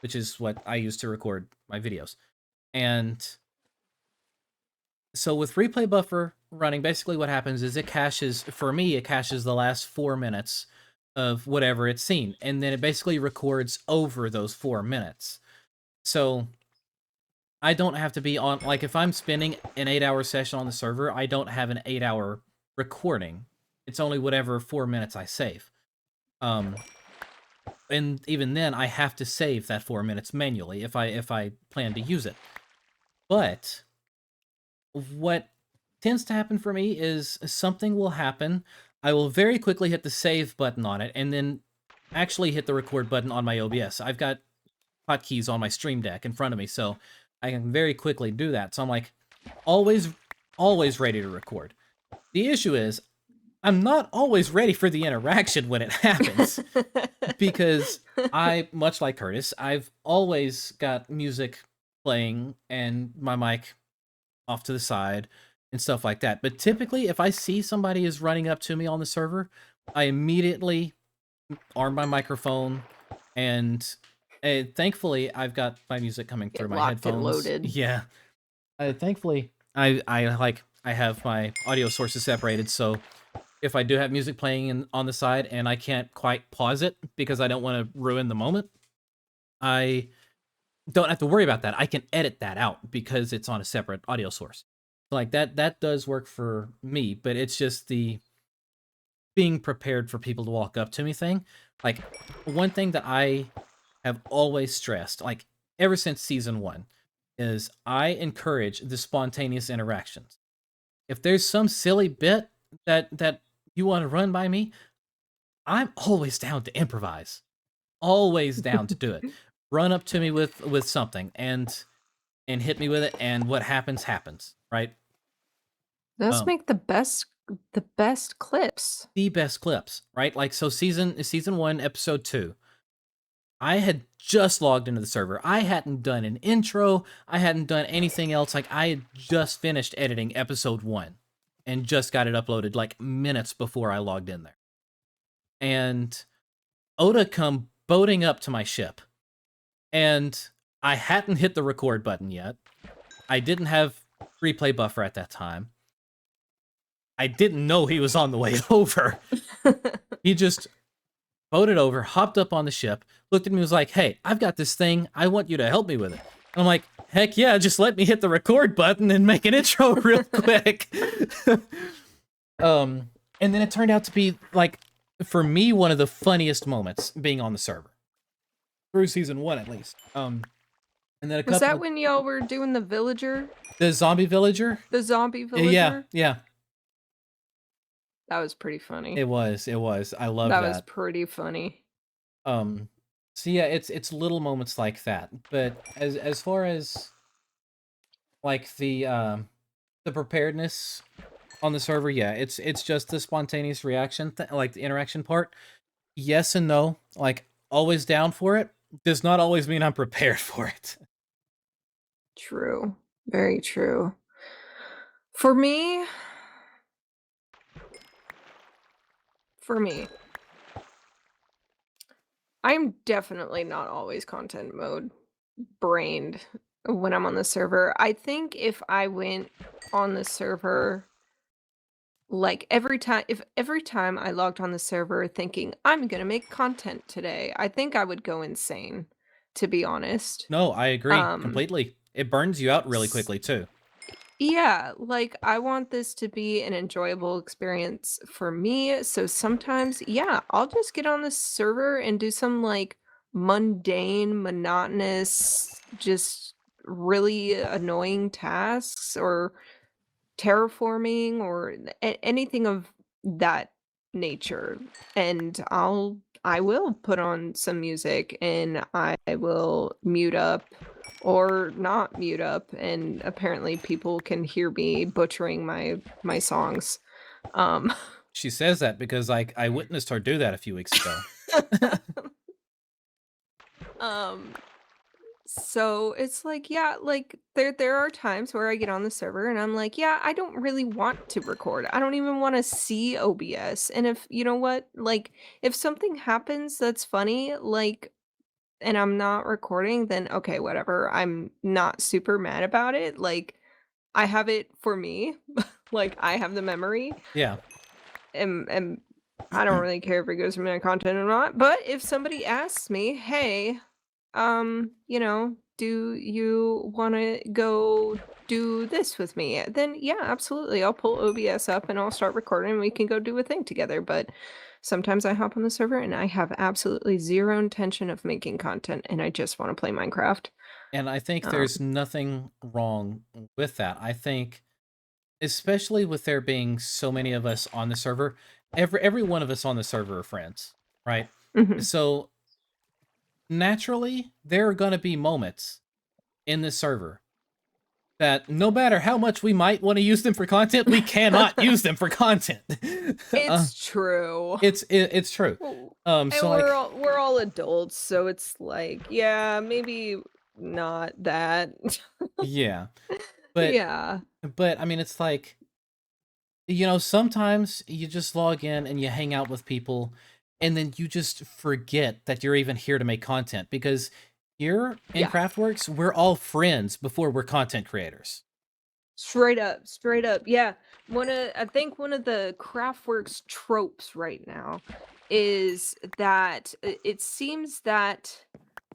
which is what I use to record my videos. And so with replay buffer running, basically what happens is it caches the last 4 minutes of whatever it's seen, and then it basically records over those 4 minutes. So I don't have to be on, like, if I'm spending an 8-hour session on the server, I don't have an 8-hour recording. It's only whatever 4 minutes I save. And even then I have to save that 4 minutes manually if I plan to use it. But what tends to happen for me is something will happen. I will very quickly hit the save button on it and then actually hit the record button on my OBS. I've got hotkeys on my Stream Deck in front of me, so I can very quickly do that. So I'm like always ready to record. The issue is I'm not always ready for the interaction when it happens, because I, much like Curtis, I've always got music playing and my mic off to the side and stuff like that. But typically, if I see somebody is running up to me on the server, I immediately arm my microphone, and thankfully, I've got my music coming through Get my locked and headphones. loaded. Yeah, thankfully, I have my audio sources separated, so if I do have music playing on the side and I can't quite pause it because I don't want to ruin the moment, I don't have to worry about that. I can edit that out because it's on a separate audio source. Like that does work for me, but it's just the being prepared for people to walk up to me thing. Like, one thing that I have always stressed, like ever since season 1, is I encourage the spontaneous interactions. If there's some silly bit that you want to run by me, I'm always down to improvise. Always down to do it. Run up to me with something and hit me with it, and what happens happens, right? Those Um make the best The best clips. The best clips, right? Like, so season 1, episode 2. I had just logged into the server. I hadn't done an intro. I hadn't done anything else. Like, I had just finished editing episode 1 and just got it uploaded like minutes before I logged in there. And Oda come boating up to my ship. And I hadn't hit the record button yet. I didn't have replay buffer at that time. I didn't know he was on the way over. He just boated over, hopped up on the ship, looked at me and was like, hey, I've got this thing. I want you to help me with it. And I'm like, heck yeah, just let me hit the record button and make an intro real quick. And then it turned out to be, like, for me, one of the funniest moments being on the server. Through season 1, at least. And then a couple... Was that when y'all were doing the villager? The zombie villager? The zombie villager? Yeah. That was pretty funny. It was. I love that. That was pretty funny. So yeah, it's little moments like that. But as far as like the preparedness on the server, yeah, it's just the spontaneous reaction, like the interaction part. Yes and no. Like, always down for it does not always mean I'm prepared for it. True. Very true. For me, I'm definitely not always content mode brained when I'm on the server. I think if I went on the server, like every time I logged on the server thinking I'm gonna make content today, I think I would go insane, to be honest. No, I agree Um, completely. It burns you out really s- quickly too. Yeah, like I want this to be an enjoyable experience for me. So sometimes, yeah, I'll just get on the server and do some like mundane, monotonous, just really annoying tasks or terraforming or anything of that nature. And I will put on some music and I will mute up or not mute up, and apparently people can hear me butchering my songs. Um She says that because I witnessed her do that a few weeks ago. um So it's like, yeah, like there are times where I get on the server and I'm like, yeah, I don't really want to record. I don't even want to see OBS. And if you know what, like if something happens that's funny, like and I'm not recording, then okay, whatever. I'm not super mad about it. Like I have it for me. Like I have the memory Yeah. and I don't really care if it goes to my content or not. But if somebody asks me, hey, you know, do you want to go do this with me? Then yeah, absolutely. I'll pull OBS up and I'll start recording and we can go do a thing together. But sometimes I hop on the server and I have absolutely zero intention of making content and I just want to play Minecraft. And I think Um, there's nothing wrong with that. I think, especially with there being so many of us on the server, every one of us on the server are friends, right? mhm. So naturally, there are going to be moments in the server that no matter how much we might want to use them for content, we cannot use them for content. It's true. It's true. And So like, we're all adults, so it's like, yeah, maybe not that. yeah, but Yeah. I mean, it's like, you know, sometimes you just log in and you hang out with people, and then you just forget that you're even here to make content because here in Yeah. CraftWorks, we're all friends before we're content creators. Straight up, straight up. Yeah. I think one of the CraftWorks tropes right now is that it seems that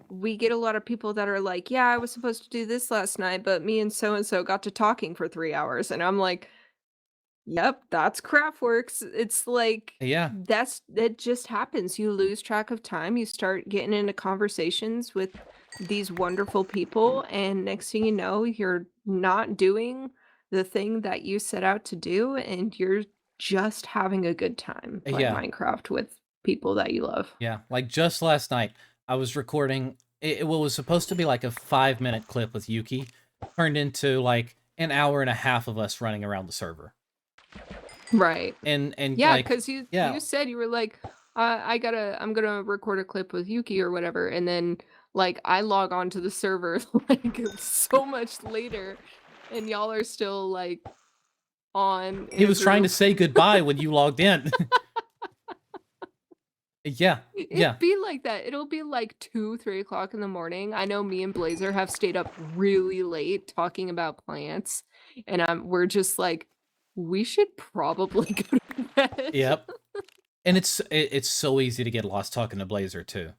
we get a lot of people that are like, "Yeah, I was supposed to do this last night, but me and so got to talking for 3 hours." And I'm like, "Yep, that's CraftWorks." It's like Yeah, that just happens. You lose track of time. You start getting into conversations with these wonderful people, and next thing you know, you're not doing the thing that you set out to do, and you're just having a good time playing yeah, Minecraft with people that you love. yeah. Like just last night, I was recording what was supposed to be like a 5-minute clip with Yuki, turned into like an hour and a half of us running around the server. Right. And Yeah, like, because you yeah, said you were like, I'm gonna record a clip with Yuki or whatever, and then like I log on to the server like so much later, and y'all are still like on in he a was trying to group. say goodbye when you logged in. Yeah, yeah, It'd be like that. It'll be like 2, 3 o'clock in the morning. I know me and Blazer have stayed up really late talking about plants, and we're just like, we should probably go to bed. yep. And it's so easy to get lost talking to Blazer too.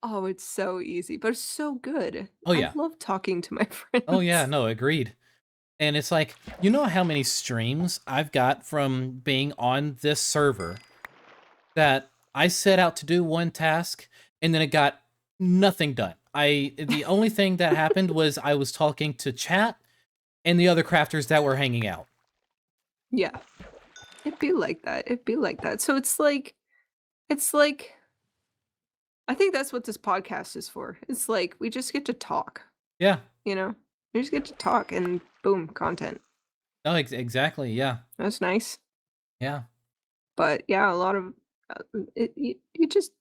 Oh, it's so easy, but it's so good. Oh I yeah. love talking to my Oh yeah, friends. no, agreed. And it's like, you know how many streams I've got from being on this server that I set out to do one task and then it got nothing done. The only thing that happened was I was talking to chat and the other crafters that were hanging out. Yeah, it'd be like that. It'd be like that. So it's like I think that's what this podcast is for. It's like we just get to talk, Yeah. you know? We just get to talk and boom, content. No, exactly. Yeah. That's nice. Yeah. But yeah, a lot of you just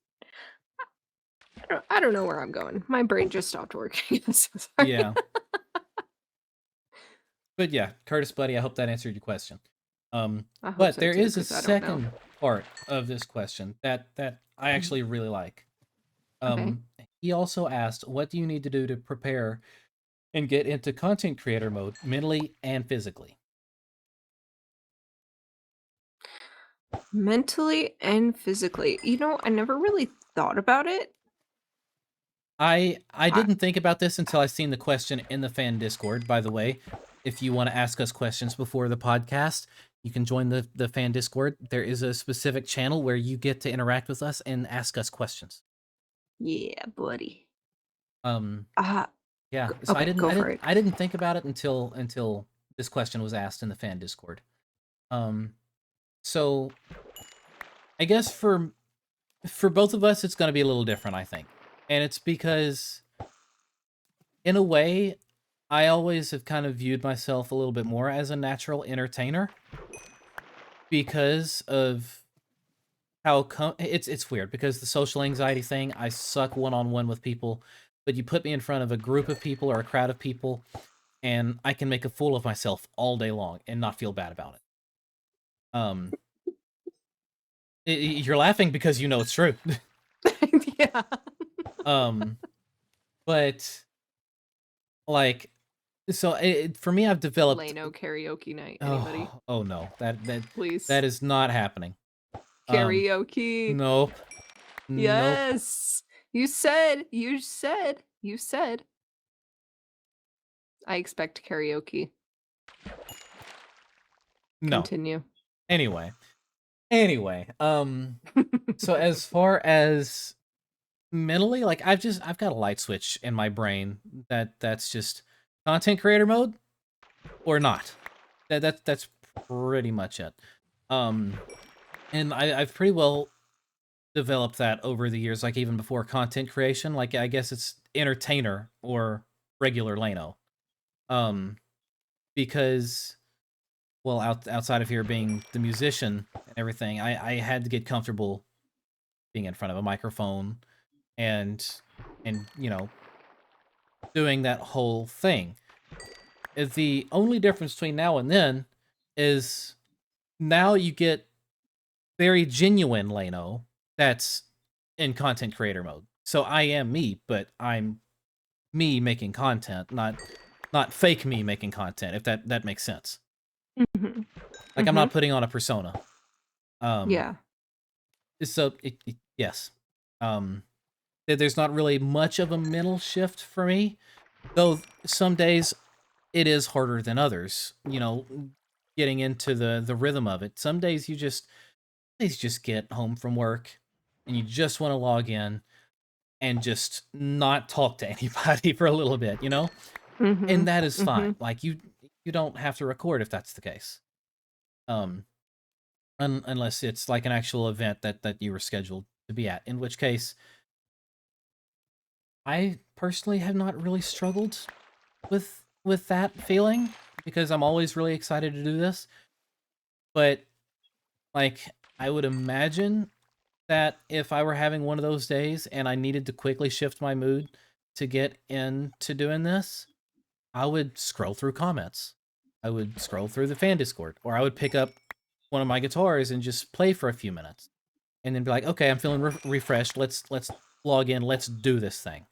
I don't know where I'm going. My brain just stopped working. So sorry. Yeah. But yeah, Curtis, buddy, I hope that answered your question. I hope But so there too, is a because I don't know. second part of this question that I Mhm. actually really like. Okay. Um, he also asked, "What do you need to do to prepare and get into content creator mode mentally and physically?" Mentally and physically. I never really thought about it. I I didn't think about this until I seen the question in the fan Discord. By the way, if you want to ask us questions before the podcast, you can join the fan Discord. There is a specific channel where you get to interact with us and ask us questions. Yeah, buddy. Um, Uh, yeah. So okay, go for it. I didn't think about it until this question was asked in the fan Discord. Um, so I guess for both of us, it's going to be a little different, I think, and it's because in a way, I always have kind of viewed myself a little bit more as a natural entertainer because of how it's weird because the social anxiety thing, I suck one-on-one with people, but you put me in front of a group of people or a crowd of people and I can make a fool of myself all day long and not feel bad about it. Um you're laughing because you know it's true. Yeah. um but like so for me I've developed Lano karaoke night. Anybody? oh no. Please. That is not happening. Um Karaoke. Nope. Nope. Yes. You said. I expect karaoke. No. Continue. Anyway. So as far as mentally, like I've got a light switch in my brain that's just content creator mode or not. That's pretty much it. Um and I've pretty well developed that over the years, like even before content creation. Like I guess it's entertainer or regular Lano. Um because well, outside of here being the musician and everything, I had to get comfortable being in front of a microphone and you know doing that whole thing. The only difference between now and then is now you get very genuine Lano that's in content creator mode. So I am me, but I'm me making content, not fake me making content. If that makes sense. Mhm. Like I'm Mhm. not putting on a persona. Um, Yeah. so yes. Um, there's not really much of a mental shift for me, though. Some days it is harder than others. You know, getting into the rhythm of it. Some days you just get home from work and you just want to log in and just not talk to anybody for a little bit, you know? And Mhm. that is fine. Mhm. Like you don't have to record if that's the case. Um unless it's like an actual event that you were scheduled to be at, in which case I personally have not really struggled with that feeling because I'm always really excited to do this. But like, I would imagine that if I were having one of those days and I needed to quickly shift my mood to get into doing this, I would scroll through comments. I would scroll through the fan Discord, or I would pick up one of my guitars and just play for a few minutes, and then be like, "Okay, I'm feeling refreshed. Let's log in. Let's do this thing."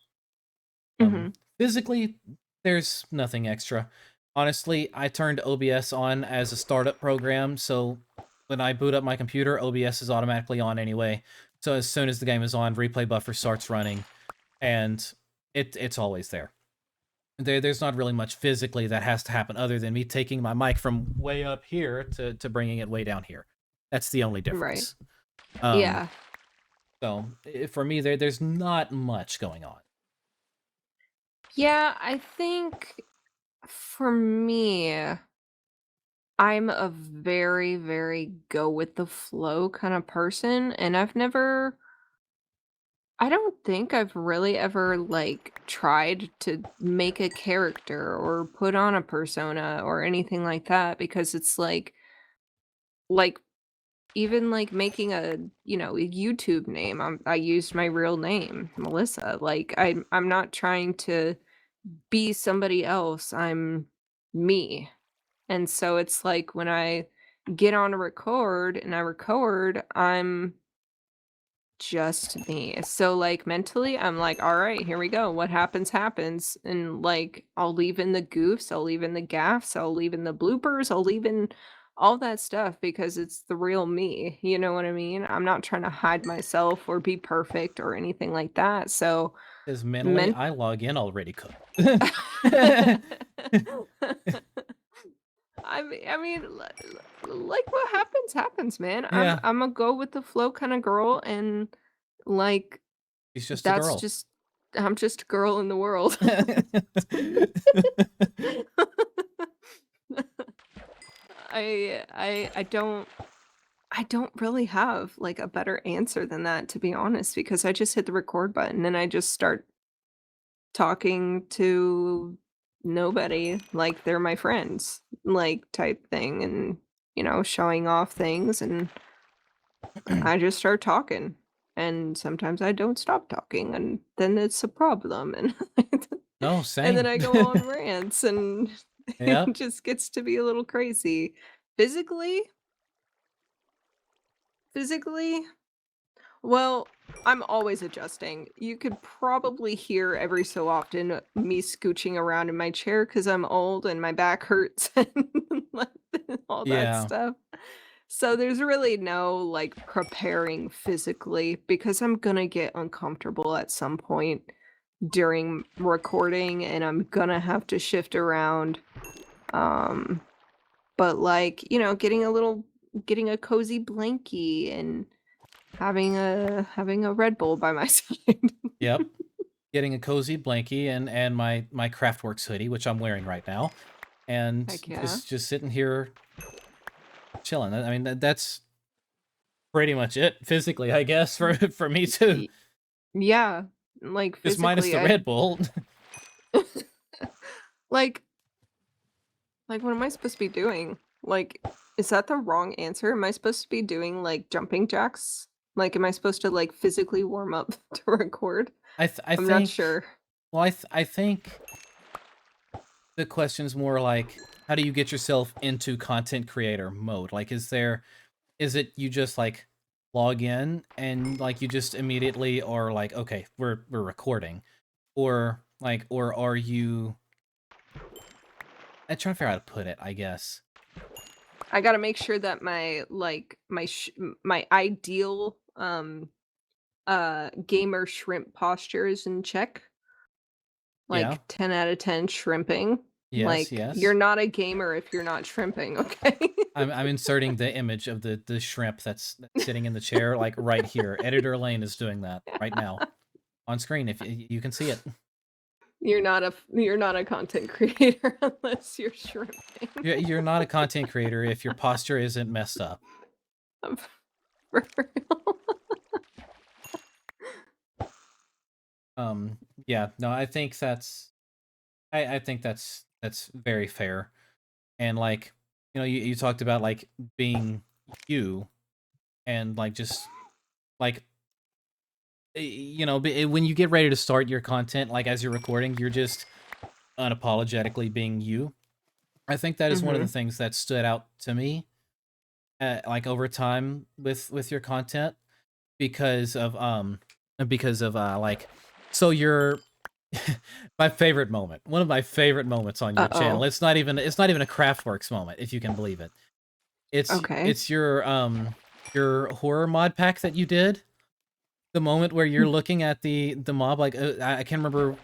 Um, Mhm. physically, there's nothing extra. Honestly, I turned OBS on as a startup program, so when I boot up my computer, OBS is automatically on anyway. So as soon as the game is on, replay buffer starts running, and it's always there. There's not really much physically that has to happen other than me taking my mic from way up here to bringing it way down here. That's the only Right. difference. Um, Yeah. so for me, there's not much going on. Yeah, I think for me, I'm a very, very go with the flow kind of person, and I don't think I've really ever, like, tried to make a character or put on a persona or anything like that because it's like, even, like, making a YouTube name, I used my real name, Melissa, like, I'm not trying to be somebody else, I'm me. And so it's like when I get on a record and I record, I'm just me. So, like, mentally, I'm like, "All right, here we go. What happens, happens." And, like, I'll leave in the goofs, I'll leave in the gaffes, I'll leave in the bloopers, I'll leave in all that stuff because it's the real me, you know what I mean? I'm not trying to hide myself or be perfect or anything like that. So, Because mentally, men I log in already cooked. I mean, like what happens, happens, man. I'm Yeah, I'm a go with the flow kind of girl, and like she's just a that's girl. just I'm just a girl in the world. I don't really have like a better answer than that, to be honest, because I just hit the record button and I just start talking to nobody like they're my friends, like type thing, and showing off things, and I just start talking. And sometimes I don't stop talking, and then it's a problem, and No, and then same. I go on rants, and it Yep. just gets to be a little crazy. Physically, physically, well, I'm always adjusting. You could probably hear every so often me scooching around in my chair because I'm old and my back hurts and like, all that Yeah. stuff. So there's really no like preparing physically because I'm gonna get uncomfortable at some point during recording and I'm gonna have to shift around. Um, but like, getting a cozy blankie and having a Red Bull by my side. Yep. Getting a cozy blankie and my CraftWorks hoodie, which I'm wearing right now, and Heck yeah. just sitting here chilling. I mean, that's pretty much it physically, I guess, for me too. Y yeah, like, Just minus physically, the Red Bull. like what am I supposed to be doing? Like, is that the wrong answer? Am I supposed to be doing, like, jumping jacks? Like, am I supposed to, like, physically warm up to record? I I'm not think. sure. Well, I think the question's more like, how do you get yourself into content creator mode? Like, is it you just like log in and like you just immediately are like, okay, we're recording, or are you? I'm trying to figure out how to put it. I guess. I gotta make sure that my ideal, gamer shrimp posture is in check. Yeah. Like, 10 out of 10 shrimping. Yes. Like, you're Yes. not a gamer if you're not shrimping, okay? I'm inserting the image of the shrimp that's sitting in the chair like right here. Editor Lane is doing that right now on screen. If you can see it. You're not a content creator unless you're shrimping. You're not a content creator if your posture isn't messed up. For real. Yeah, no, I think I think that's very fair. And like, you talked about like being you. and like just like when you get ready to start your content, like as you're recording, you're just unapologetically being you. I think that is one of the Mhm. things that stood out to me, like over time with your content because of like so your my favorite moment, one of my favorite moments on your channel. Uh-oh. It's not even a CraftWorks moment, if you can believe it. Okay. It's your horror mod pack that you did. The moment where you're looking at the mob, like I can't remember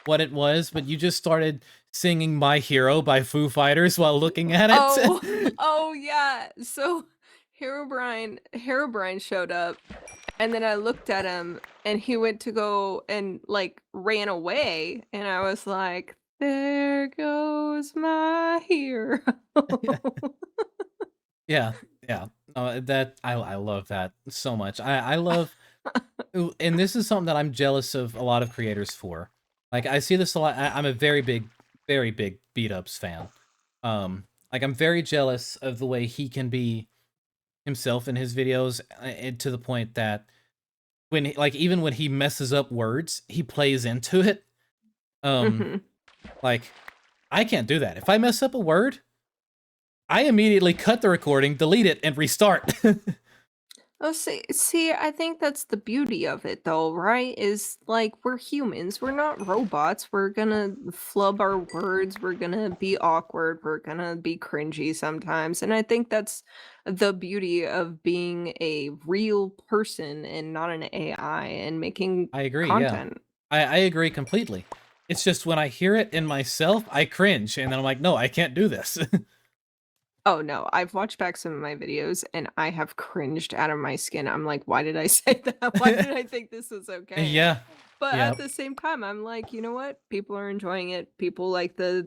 what it was, but you just started singing "My Hero" by Foo Fighters while looking at Oh, it. oh yeah. So Herobrine showed up, and then I looked at him, and he went to go and like ran away, and I was like, "There goes my hero." Yeah, yeah. That I love that so much. I love, ooh, and this is something that I'm jealous of a lot of creators for. Like I see this a lot. I'm a very big beat ups fan. Like I'm very jealous of the way he can be himself in his videos, and to the point that like even when he messes up words, he plays into it. Um, Mhm. like I can't do that. If I mess up a word, I immediately cut the recording, delete it, and restart. Oh, see, I think that's the beauty of it though, right? Is like we're humans, we're not robots. We're gonna flub our words, we're gonna be awkward, we're gonna be cringy sometimes. And I think that's the beauty of being a real person and not an AI and making I agree, yeah. content. I agree completely. It's just when I hear it in myself, I cringe, and then I'm like, "No, I can't do this." Oh no, I've watched back some of my videos and I have cringed out of my skin. I'm like, why did I say that? Why did I think this was okay? Yeah. But at Yep. the same time, I'm like, you know what? People are enjoying it. People like the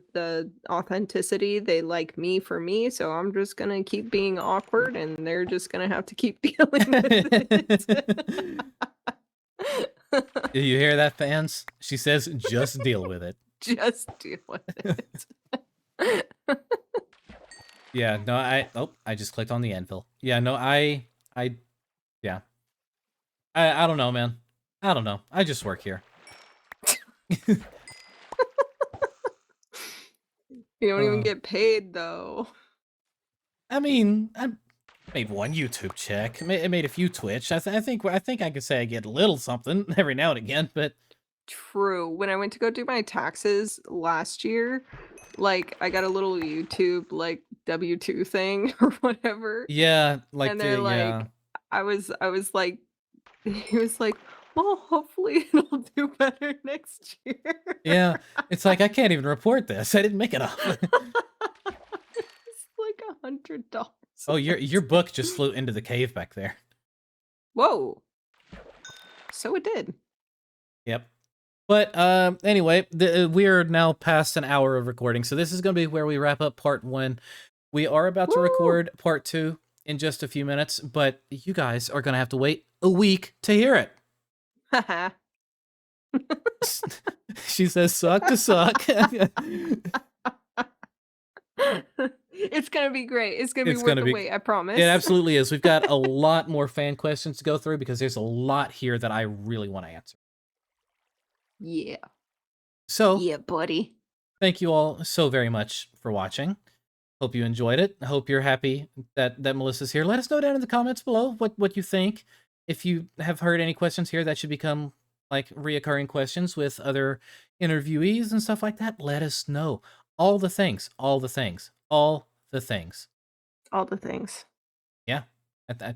authenticity. They like me for me, so I'm just gonna keep being awkward and they're just gonna have to keep dealing with it. Do you hear that, fans? She says, "Just deal with it." Just deal with it. Yeah, no, I just clicked on the anvil. Yeah, no, I yeah. I don't know, man. I don't know. I just work here. You don't even Uh, get paid though. I mean, I made one YouTube check. I made a few Twitch. I think I could say I get a little something every now and again, but True. When I went to go do my taxes last year, like, I got a little YouTube, like, W-2 thing or whatever, yeah, like and they're yeah. like I was like he was like, "Well, hopefully it'll do better next year." Yeah, it's like I can't even report this. I didn't make enough. It's like $100 Oh, a your book just flew into the cave back there. Whoa. So it did. Yep. But anyway, we are now past an hour of recording, so this is going to be where we wrap up part 1. We are about to Woo! record part 2 in just a few minutes, but you guys are going to have to wait a week to hear it. Haha. She says suck to suck. It's gonna be great. It's gonna be It's worth going to the be wait, I it promise. absolutely is. We've got a lot more fan questions to go through because there's a lot here that I really want to answer. Yeah. So, Yeah, buddy. thank you all so very much for watching. Hope you enjoyed it. I hope you're happy that Melissa's here. Let us know down in the comments below what you think. If you have heard any questions here that should become like reoccurring questions with other interviewees and stuff like that, let us know. All the things, all the things, all the things. All the things. Yeah,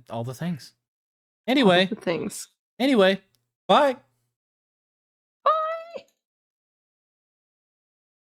all the things. All Anyway, the things. anyway, bye.